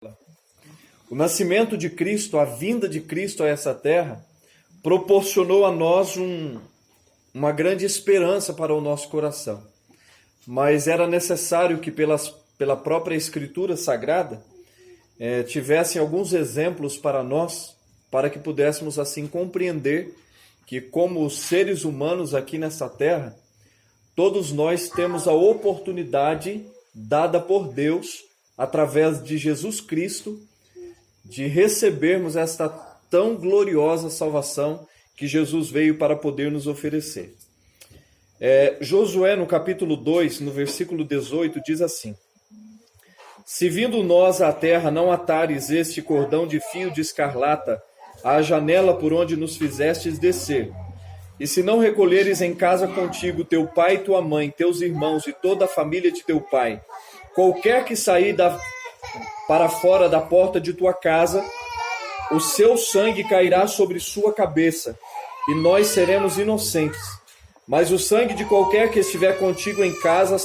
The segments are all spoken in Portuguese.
O nascimento de Cristo, a vinda de Cristo a essa terra, proporcionou a nós uma grande esperança para o nosso coração. Mas era necessário que pela própria Escritura Sagrada tivessem alguns exemplos para nós, para que pudéssemos assim compreender que, como seres humanos aqui nessa terra, todos nós temos a oportunidade dada por Deus, através de Jesus Cristo, de recebermos esta tão gloriosa salvação que Jesus veio para poder nos oferecer. Josué, no capítulo 2, no versículo 18, diz assim: Se vindo nós à terra não atares este cordão de fio de escarlata à janela por onde nos fizestes descer, e se não recolheres em casa contigo teu pai e tua mãe, teus irmãos e toda a família de teu pai, qualquer que sair para fora da porta de tua casa, o seu sangue cairá sobre sua cabeça, e nós seremos inocentes. Mas o sangue de qualquer que estiver contigo em casa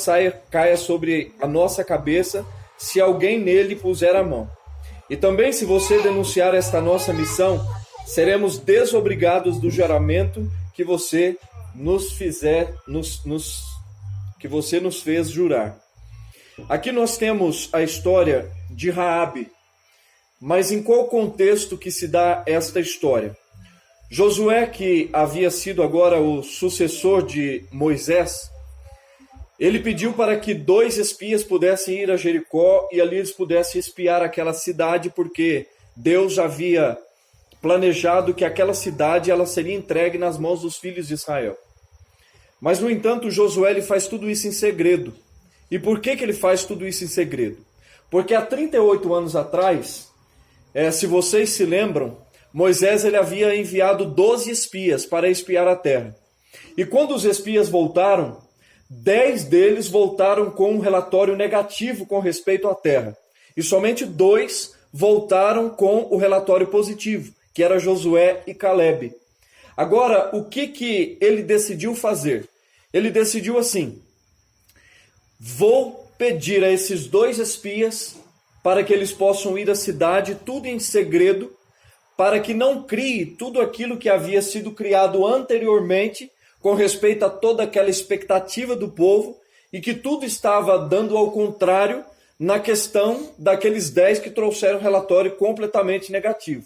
caia sobre a nossa cabeça, se alguém nele puser a mão. E também, se você denunciar esta nossa missão, seremos desobrigados do juramento que você nos fez jurar. Aqui nós temos a história de Raabe, mas em qual contexto que se dá esta história? Josué, que havia sido agora o sucessor de Moisés, ele pediu para que 2 espias pudessem ir a Jericó e ali eles pudessem espiar aquela cidade, porque Deus havia planejado que aquela cidade ela seria entregue nas mãos dos filhos de Israel. Mas, no entanto, Josué ele faz tudo isso em segredo. E por que ele faz tudo isso em segredo? Porque há 38 anos atrás, se vocês se lembram, Moisés ele havia enviado 12 espias para espiar a terra. E quando os espias voltaram, 10 deles voltaram com um relatório negativo com respeito à terra. E somente 2 voltaram com o relatório positivo, que era Josué e Calebe. Agora, o que ele decidiu fazer? Ele decidiu assim: vou pedir a esses 2 espias para que eles possam ir à cidade, tudo em segredo, para que não crie tudo aquilo que havia sido criado anteriormente com respeito a toda aquela expectativa do povo, e que tudo estava dando ao contrário na questão daqueles 10 que trouxeram relatório completamente negativo.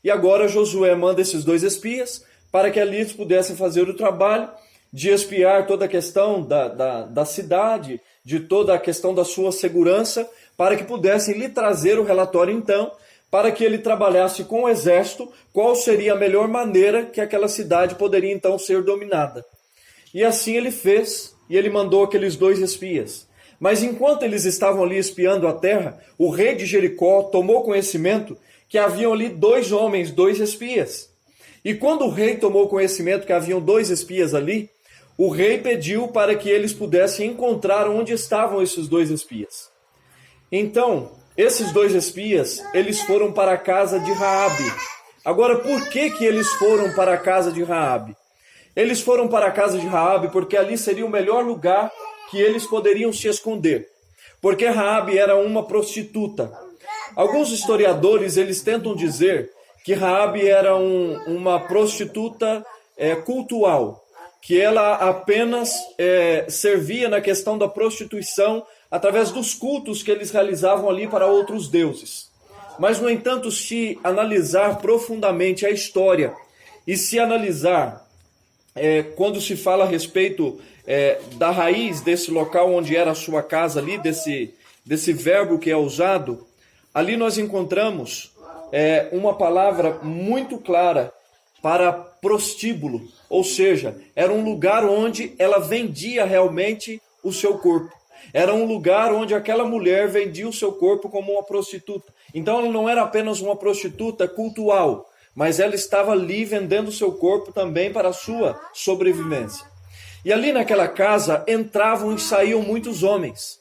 E agora Josué manda esses 2 espias para que ali eles pudessem fazer o trabalho de espiar toda a questão da cidade, de toda a questão da sua segurança, para que pudessem lhe trazer o relatório então, para que ele trabalhasse com o exército, qual seria a melhor maneira que aquela cidade poderia então ser dominada. E assim ele fez, e ele mandou aqueles 2 espias. Mas enquanto eles estavam ali espiando a terra, o rei de Jericó tomou conhecimento que haviam ali 2 homens, 2 espias. E quando o rei tomou conhecimento que haviam 2 espias ali, o rei pediu para que eles pudessem encontrar onde estavam esses 2 espias. Então, esses 2 espias, eles foram para a casa de Raabe. Agora, por que eles foram para a casa de Raabe? Eles foram para a casa de Raabe porque ali seria o melhor lugar que eles poderiam se esconder. Porque Raabe era uma prostituta. Alguns historiadores, eles tentam dizer que Raabe era uma prostituta cultual, que ela apenas servia na questão da prostituição através dos cultos que eles realizavam ali para outros deuses. Mas, no entanto, se analisar profundamente a história e se analisar quando se fala a respeito da raiz desse local onde era a sua casa ali, desse verbo que é usado, ali nós encontramos uma palavra muito clara para prostíbulo, ou seja, era um lugar onde ela vendia realmente o seu corpo. Era um lugar onde aquela mulher vendia o seu corpo como uma prostituta. Então ela não era apenas uma prostituta cultual, mas ela estava ali vendendo o seu corpo também para a sua sobrevivência. E ali naquela casa entravam e saíam muitos homens.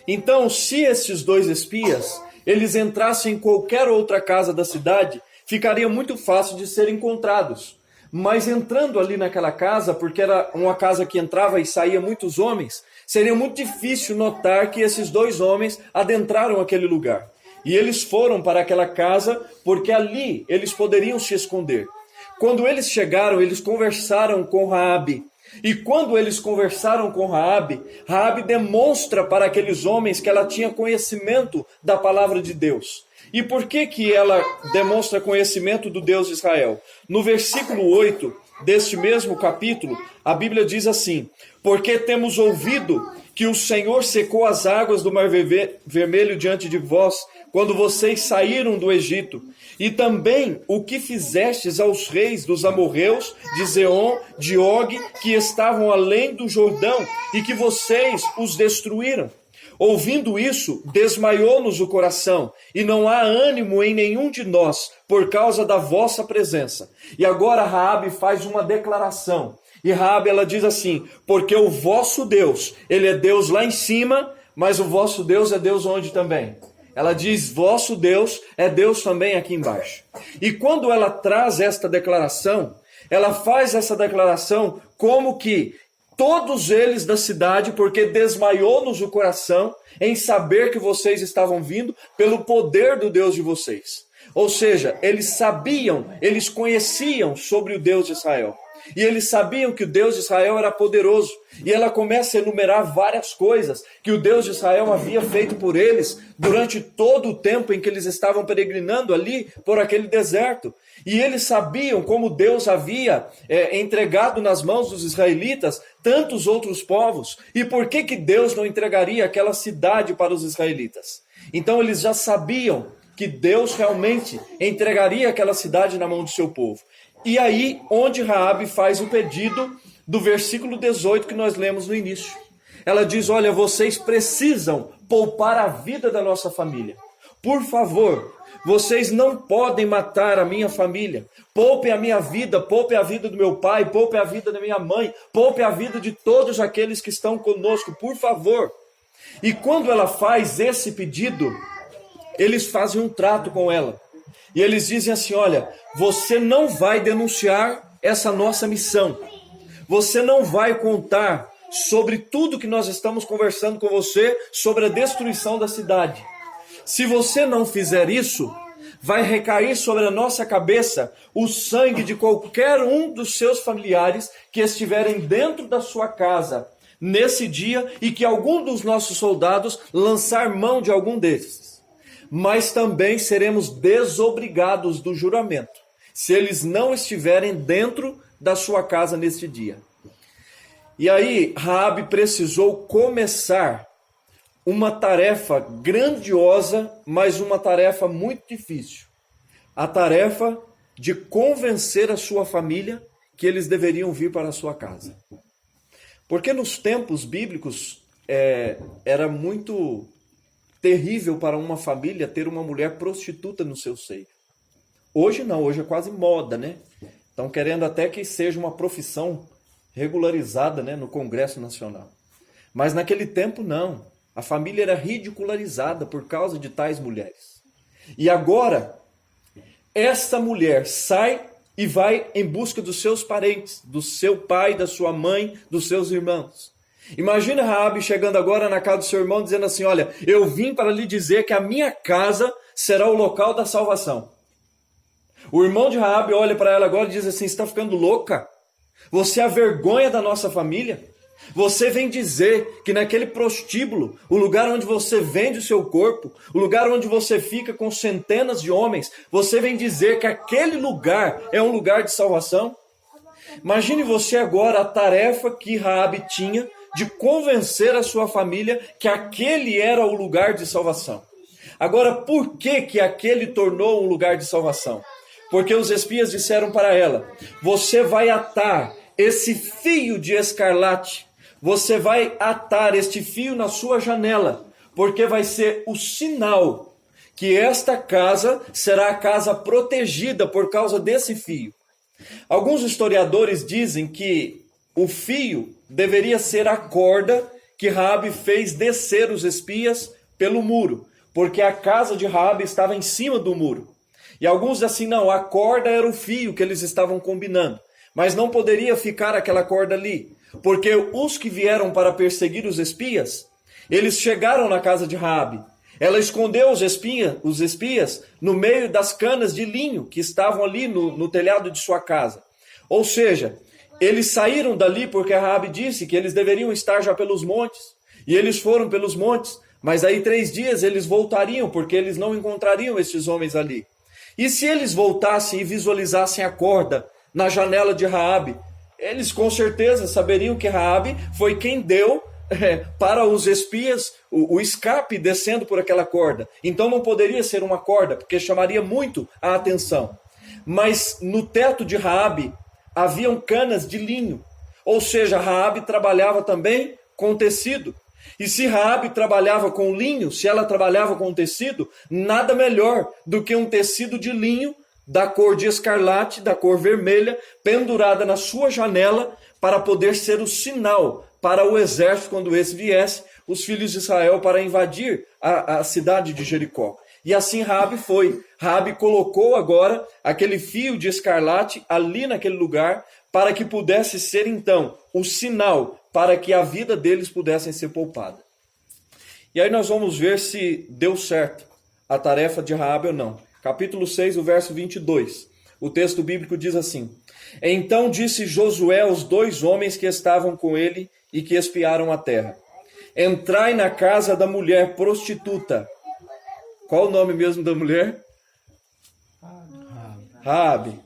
Então, se esses 2 espias, eles entrassem em qualquer outra casa da cidade, ficaria muito fácil de serem encontrados. Mas entrando ali naquela casa, porque era uma casa que entrava e saía muitos homens, seria muito difícil notar que esses 2 homens adentraram aquele lugar. E eles foram para aquela casa porque ali eles poderiam se esconder. Quando eles chegaram, eles conversaram com Raabe. E quando eles conversaram com Raabe, Raabe demonstra para aqueles homens que ela tinha conhecimento da palavra de Deus. E por que ela demonstra conhecimento do Deus de Israel? No versículo 8 deste mesmo capítulo, a Bíblia diz assim: porque temos ouvido que o Senhor secou as águas do Mar Vermelho diante de vós, quando vocês saíram do Egito, e também o que fizestes aos reis dos amorreus, de Zeon, de Og, que estavam além do Jordão, e que vocês os destruíram. Ouvindo isso, desmaiou-nos o coração, e não há ânimo em nenhum de nós, por causa da vossa presença. E agora Raabe faz uma declaração. E Raabe, ela diz assim: porque o vosso Deus, ele é Deus lá em cima, mas o vosso Deus é Deus onde também? Ela diz: vosso Deus é Deus também aqui embaixo. E quando ela traz esta declaração, ela faz essa declaração como que todos eles da cidade, porque desmaiou-nos o coração em saber que vocês estavam vindo pelo poder do Deus de vocês. Ou seja, eles sabiam, eles conheciam sobre o Deus de Israel. E eles sabiam que o Deus de Israel era poderoso. E ela começa a enumerar várias coisas que o Deus de Israel havia feito por eles durante todo o tempo em que eles estavam peregrinando ali por aquele deserto. E eles sabiam como Deus havia entregado nas mãos dos israelitas tantos outros povos. E por que Deus não entregaria aquela cidade para os israelitas? Então eles já sabiam que Deus realmente entregaria aquela cidade na mão do seu povo. E aí, onde Raabe faz o pedido do versículo 18 que nós lemos no início. Ela diz: olha, vocês precisam poupar a vida da nossa família. Por favor, vocês não podem matar a minha família. Poupem a minha vida, poupem a vida do meu pai, poupem a vida da minha mãe, poupem a vida de todos aqueles que estão conosco, por favor. E quando ela faz esse pedido, eles fazem um trato com ela. E eles dizem assim: olha, você não vai denunciar essa nossa missão. Você não vai contar sobre tudo que nós estamos conversando com você, sobre a destruição da cidade. Se você não fizer isso, vai recair sobre a nossa cabeça o sangue de qualquer um dos seus familiares que estiverem dentro da sua casa nesse dia e que algum dos nossos soldados lançar mão de algum desses. Mas também seremos desobrigados do juramento, se eles não estiverem dentro da sua casa neste dia. E aí, Raabe precisou começar uma tarefa grandiosa, mas uma tarefa muito difícil. A tarefa de convencer a sua família que eles deveriam vir para a sua casa. Porque nos tempos bíblicos era muito terrível para uma família ter uma mulher prostituta no seu seio. Hoje não, hoje é quase moda, né? Estão querendo até que seja uma profissão regularizada, né, no Congresso Nacional. Mas naquele tempo não. A família era ridicularizada por causa de tais mulheres. E agora, esta mulher sai e vai em busca dos seus parentes, do seu pai, da sua mãe, dos seus irmãos. Imagina Raabe chegando agora na casa do seu irmão dizendo assim: olha, eu vim para lhe dizer que a minha casa será o local da salvação. O irmão de Raabe olha para ela agora e diz assim: você está ficando louca? Você é a vergonha da nossa família? Você vem dizer que naquele prostíbulo, o lugar onde você vende o seu corpo, o lugar onde você fica com centenas de homens, você vem dizer que aquele lugar é um lugar de salvação? Imagine você agora a tarefa que Raabe tinha de convencer a sua família que aquele era o lugar de salvação. Agora, por que aquele tornou um lugar de salvação? Porque os espias disseram para ela: você vai atar esse fio de escarlate, você vai atar este fio na sua janela, porque vai ser o sinal que esta casa será a casa protegida por causa desse fio. Alguns historiadores dizem que o fio deveria ser a corda que Raabe fez descer os espias pelo muro, porque a casa de Raabe estava em cima do muro. E alguns dizem assim: não, a corda era o fio que eles estavam combinando, mas não poderia ficar aquela corda ali, porque os que vieram para perseguir os espias, eles chegaram na casa de Raabe, Ela escondeu os espias no meio das canas de linho que estavam ali no telhado de sua casa. Ou seja, eles saíram dali porque Raabe disse que eles deveriam estar já pelos montes. E eles foram pelos montes, mas aí 3 dias eles voltariam porque eles não encontrariam estes homens ali. E se eles voltassem e visualizassem a corda na janela de Raabe, eles com certeza saberiam que Raabe foi quem deu para os espias o escape descendo por aquela corda. Então não poderia ser uma corda, porque chamaria muito a atenção. Mas no teto de Raabe haviam canas de linho, ou seja, Raabe trabalhava também com tecido. E se Raabe trabalhava com linho, se ela trabalhava com tecido, nada melhor do que um tecido de linho da cor de escarlate, da cor vermelha, pendurada na sua janela, para poder ser o sinal para o exército, quando esse viesse, os filhos de Israel, para invadir a cidade de Jericó. E assim Raabe foi. Raabe colocou agora aquele fio de escarlate ali naquele lugar, para que pudesse ser então o sinal para que a vida deles pudesse ser poupada. E aí nós vamos ver se deu certo a tarefa de Raabe ou não. Capítulo 6, o verso 22. O texto bíblico diz assim: Então disse Josué aos 2 homens que estavam com ele e que espiaram a terra: Entrai na casa da mulher prostituta. Qual o nome mesmo da mulher? Raabe.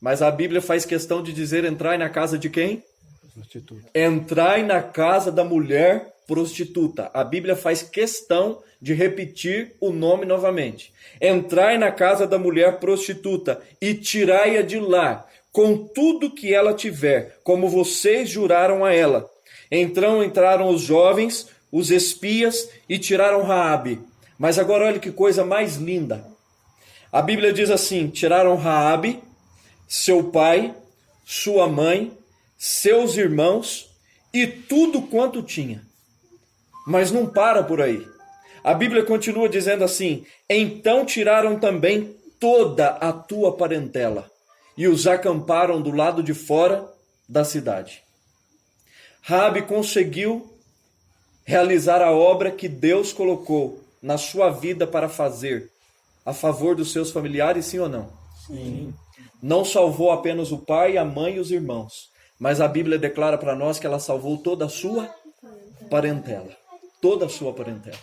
Mas a Bíblia faz questão de dizer: entrai na casa de quem? Prostituta. Entrai na casa da mulher prostituta. A Bíblia faz questão de repetir o nome novamente. Entrai na casa da mulher prostituta e tirai-a de lá, com tudo que ela tiver, como vocês juraram a ela. Então entraram os jovens, os espias, e tiraram Raabe. Mas agora olha que coisa mais linda. A Bíblia diz assim: tiraram Raabe, seu pai, sua mãe, seus irmãos e tudo quanto tinha. Mas não para por aí. A Bíblia continua dizendo assim: então tiraram também toda a tua parentela e os acamparam do lado de fora da cidade. Raabe conseguiu realizar a obra que Deus colocou na sua vida para fazer a favor dos seus familiares, sim ou não? Sim. Não salvou apenas o pai, a mãe e os irmãos, mas a Bíblia declara para nós que ela salvou toda a sua parentela. Toda a sua parentela.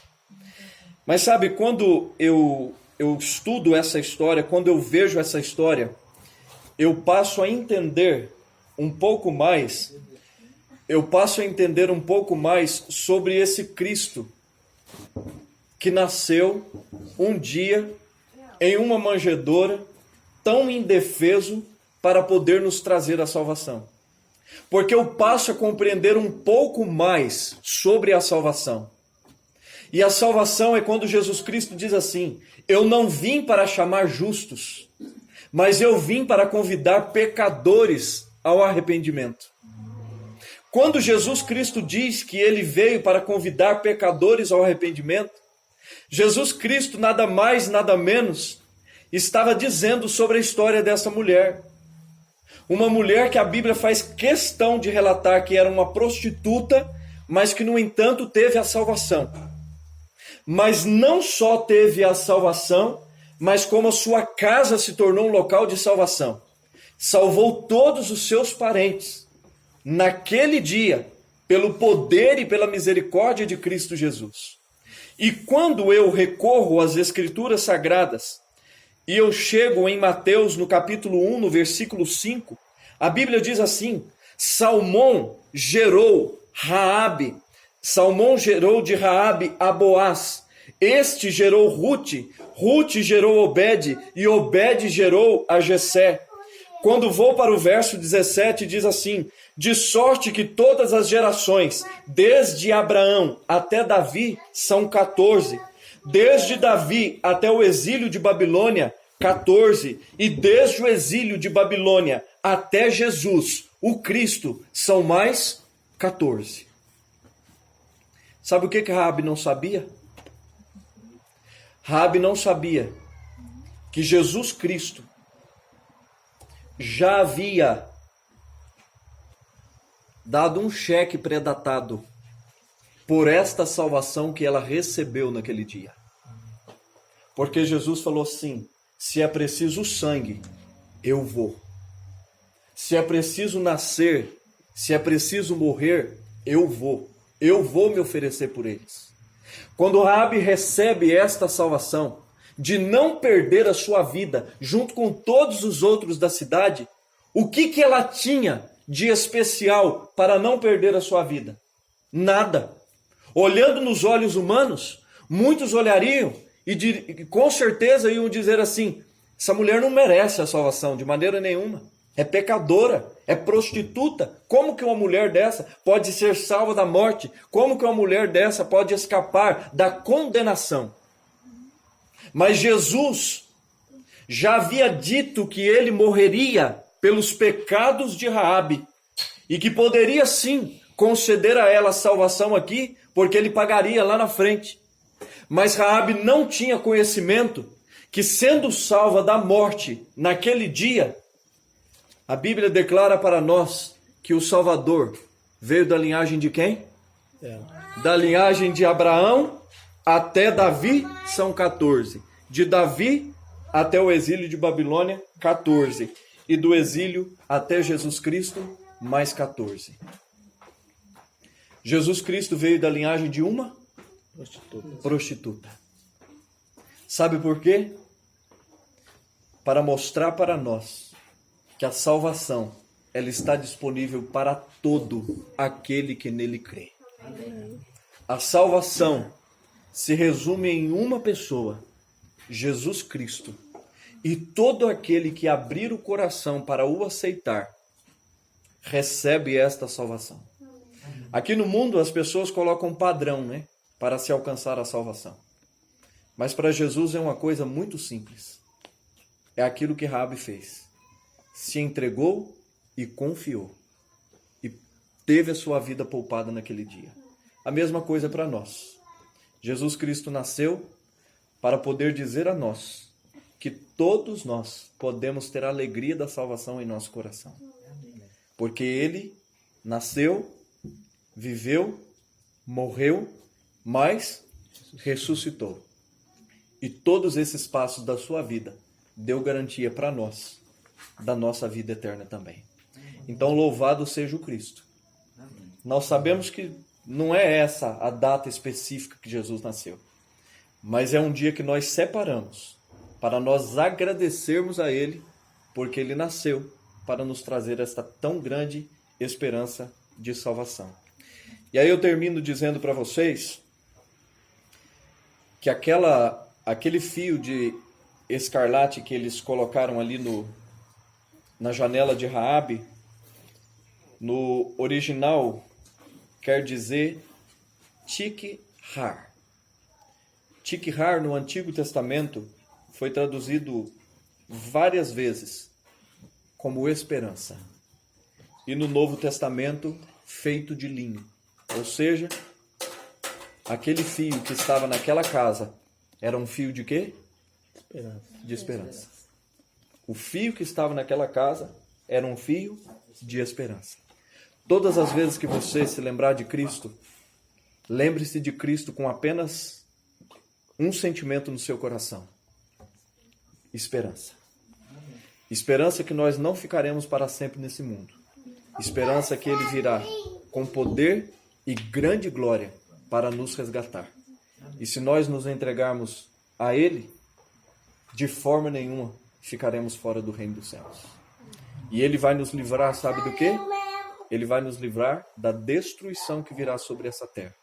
Mas sabe, quando eu estudo essa história, quando eu vejo essa história, eu passo a entender um pouco mais sobre esse Cristo que nasceu um dia em uma manjedoura, tão indefeso para poder nos trazer a salvação. Porque eu passo a compreender um pouco mais sobre a salvação. E a salvação é quando Jesus Cristo diz assim: eu não vim para chamar justos, mas eu vim para convidar pecadores ao arrependimento. Quando Jesus Cristo diz que ele veio para convidar pecadores ao arrependimento, Jesus Cristo nada mais, nada menos, estava dizendo sobre a história dessa mulher. Uma mulher que a Bíblia faz questão de relatar que era uma prostituta, mas que, no entanto, teve a salvação. Mas não só teve a salvação, mas como a sua casa se tornou um local de salvação. Salvou todos os seus parentes, naquele dia, pelo poder e pela misericórdia de Cristo Jesus. E quando eu recorro às Escrituras Sagradas, e eu chego em Mateus, no capítulo 1, no versículo 5, a Bíblia diz assim: Salmão gerou Raabe, Salmão gerou de Raabe a Boaz, este gerou Rute, Rute gerou Obed, e Obed gerou a Jessé. Quando vou para o verso 17, diz assim: de sorte que todas as gerações, desde Abraão até Davi, são 14. Desde Davi até o exílio de Babilônia, 14. E desde o exílio de Babilônia até Jesus, o Cristo, são mais 14. Sabe o que Raabe não sabia? Raabe não sabia que Jesus Cristo já havia dado um cheque pré-datado por esta salvação que ela recebeu naquele dia. Porque Jesus falou assim: se é preciso sangue, eu vou. Se é preciso nascer, se é preciso morrer, eu vou. Eu vou me oferecer por eles. Quando Raabe recebe esta salvação, de não perder a sua vida junto com todos os outros da cidade, o que ela tinha de especial para não perder a sua vida? Nada. Olhando nos olhos humanos, muitos olhariam e com certeza iam dizer assim: essa mulher não merece a salvação de maneira nenhuma. É pecadora, é prostituta. Como que uma mulher dessa pode ser salva da morte? Como que uma mulher dessa pode escapar da condenação? Mas Jesus já havia dito que ele morreria pelos pecados de Raabe e que poderia sim conceder a ela a salvação aqui, porque ele pagaria lá na frente. Mas Raabe não tinha conhecimento que, sendo salva da morte naquele dia, a Bíblia declara para nós que o Salvador veio da linhagem de quem? Da linhagem de Abraão até Davi são 14. De Davi até o exílio de Babilônia, 14. E do exílio até Jesus Cristo, mais 14. Jesus Cristo veio da linhagem de uma prostituta. Sabe por quê? Para mostrar para nós que a salvação, ela está disponível para todo aquele que nele crê. A salvação se resume em uma pessoa, Jesus Cristo. E todo aquele que abrir o coração para o aceitar, recebe esta salvação. Aqui no mundo as pessoas colocam um padrão, né, para se alcançar a salvação. Mas para Jesus é uma coisa muito simples. É aquilo que Raabe fez. Se entregou e confiou. E teve a sua vida poupada naquele dia. A mesma coisa para nós. Jesus Cristo nasceu para poder dizer a nós que todos nós podemos ter a alegria da salvação em nosso coração. Porque ele nasceu, viveu, morreu, mas ressuscitou. E todos esses passos da sua vida deu garantia para nós, da nossa vida eterna também. Então, louvado seja o Cristo. Nós sabemos que não é essa a data específica que Jesus nasceu, mas é um dia que nós separamos para nós agradecermos a Ele, porque Ele nasceu para nos trazer esta tão grande esperança de salvação. E aí eu termino dizendo para vocês que aquele fio de escarlate que eles colocaram ali na janela de Raabe, no original quer dizer Tik-har. Tik-har no Antigo Testamento foi traduzido várias vezes como esperança. E no Novo Testamento, feito de linho. Ou seja, aquele fio que estava naquela casa era um fio de quê? De esperança. O fio que estava naquela casa era um fio de esperança. Todas as vezes que você se lembrar de Cristo, lembre-se de Cristo com apenas um sentimento no seu coração. Esperança. Esperança que nós não ficaremos para sempre nesse mundo. Esperança que Ele virá com poder e grande glória para nos resgatar. E se nós nos entregarmos a Ele, de forma nenhuma ficaremos fora do reino dos céus. E Ele vai nos livrar, sabe do quê? Ele vai nos livrar da destruição que virá sobre essa terra.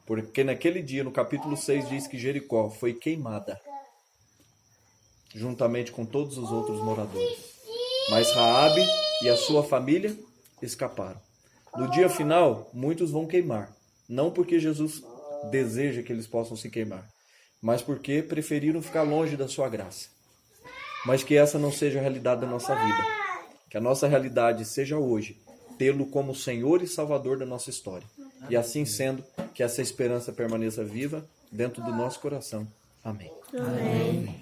Porque naquele dia, no capítulo 6, diz que Jericó foi queimada, juntamente com todos os outros moradores. Mas Raabe e a sua família escaparam. No dia final, muitos vão queimar. Não porque Jesus deseja que eles possam se queimar, mas porque preferiram ficar longe da sua graça. Mas que essa não seja a realidade da nossa vida. Que a nossa realidade seja hoje tê-lo como Senhor e Salvador da nossa história. E assim sendo, que essa esperança permaneça viva dentro do nosso coração. Amém. Amém.